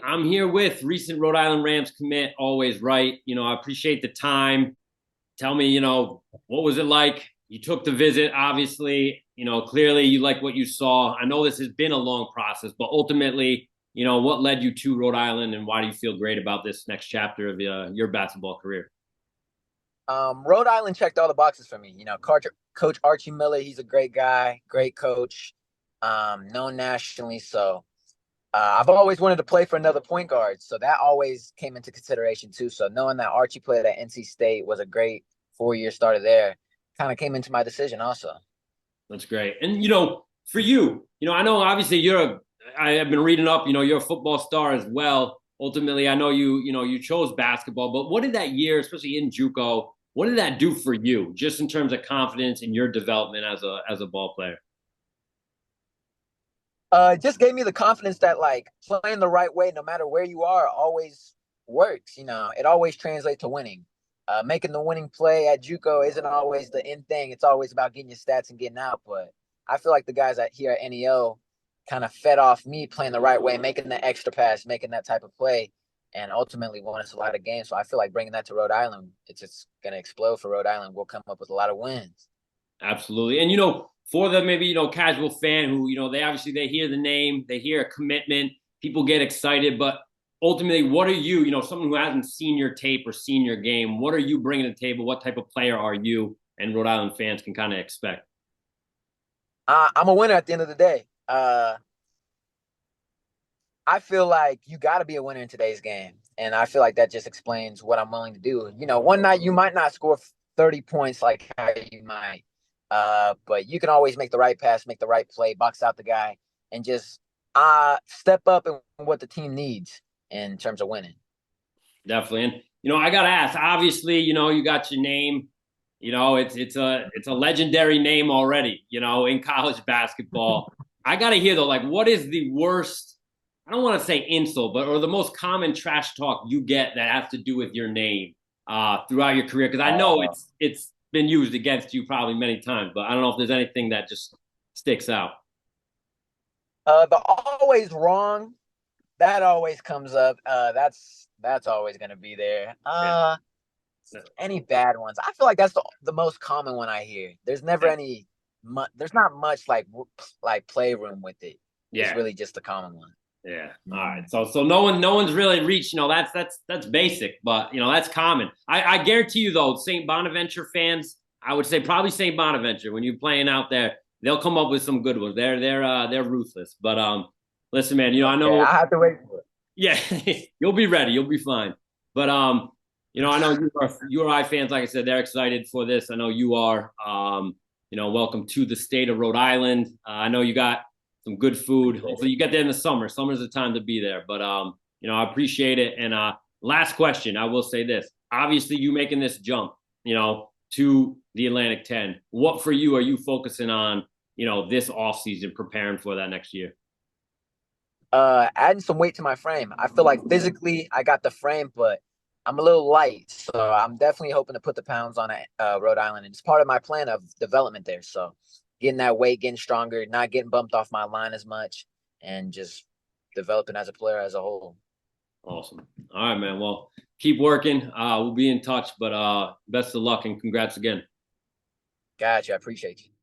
I'm here with recent Rhode Island Rams commit, Always Wright. I appreciate the time. Tell me, what was it like? You took the visit, obviously. Clearly you like what you saw. I know this has been a long process, but ultimately, what led you to Rhode Island and why do you feel great about this next chapter of your basketball career? Rhode Island checked all the boxes for me. Coach Archie Miller, he's a great guy, great coach, known nationally. So I've always wanted to play for another point guard. So that always came into consideration too. So knowing that Archie played at NC State was a great 4 year starter there kind of came into my decision also. That's great. And for you, I know obviously I have been reading up, you're a football star as well. Ultimately, I know you chose basketball, but what did that year, especially in Juco, what did that do for you just in terms of confidence in your development as a ball player? It just gave me the confidence that like playing the right way, no matter where you are, always works. It always translates to winning. Making the winning play at JUCO isn't always the end thing. It's always about getting your stats and getting out. But I feel like the guys here at NEO kind of fed off me playing the right way, making the extra pass, making that type of play, and ultimately won us a lot of games. So I feel like bringing that to Rhode Island, it's just going to explode for Rhode Island. We'll come up with a lot of wins. Absolutely. And for the maybe, casual fan who, they hear the name, they hear a commitment, people get excited, but ultimately, what are you, someone who hasn't seen your tape or seen your game, what are you bringing to the table? What type of player are you and Rhode Island fans can kind of expect? I'm a winner at the end of the day. I feel like you got to be a winner in today's game. And I feel like that just explains what I'm willing to do. One night you might not score 30 points like how you might, but you can always make the right pass, make the right play, box out the guy, and just step up in what the team needs in terms of winning. Definitely. And, I got to ask, obviously, you got your name. It's a legendary name already, in college basketball. I got to hear though, like, what is the worst, I don't want to say insult, or the most common trash talk you get that has to do with your name throughout your career? Because I know Uh, it's been used against you probably many times, but I don't know if there's anything that just sticks out. the always wrong, that always comes up. That's always going to be there. Yeah. Any bad ones? I feel like that's the most common one I hear. There's never Yeah. any. There's not much like playroom with it. It's Yeah. really just the common one. Yeah. All right. Mm. So no one's really reached. That's basic, but that's common. I guarantee you though, St. Bonaventure fans, I would say probably St. Bonaventure when you're playing out there, they'll come up with some good ones. They're ruthless. But listen, man, I Okay, know. I have to wait for it. Yeah, you'll be ready. You'll be fine. But I know URI fans, like I said, they're excited for this. I know you are. Welcome to the state of Rhode Island. I know you got some good food. Hopefully you get there in the summer. Summer's the time to be there. But I appreciate it. And last question, I will say this. Obviously, you making this jump, to the Atlantic 10. What for you are you focusing on, this off season, preparing for that next year? Adding some weight to my frame. I feel like physically I got the frame, but I'm a little light, so I'm definitely hoping to put the pounds on Rhode Island, and it's part of my plan of development there. So getting that weight, getting stronger, not getting bumped off my line as much, and just developing as a player as a whole. Awesome. All right, man. Well, keep working. We'll be in touch, but best of luck and congrats again. Gotcha. I appreciate you.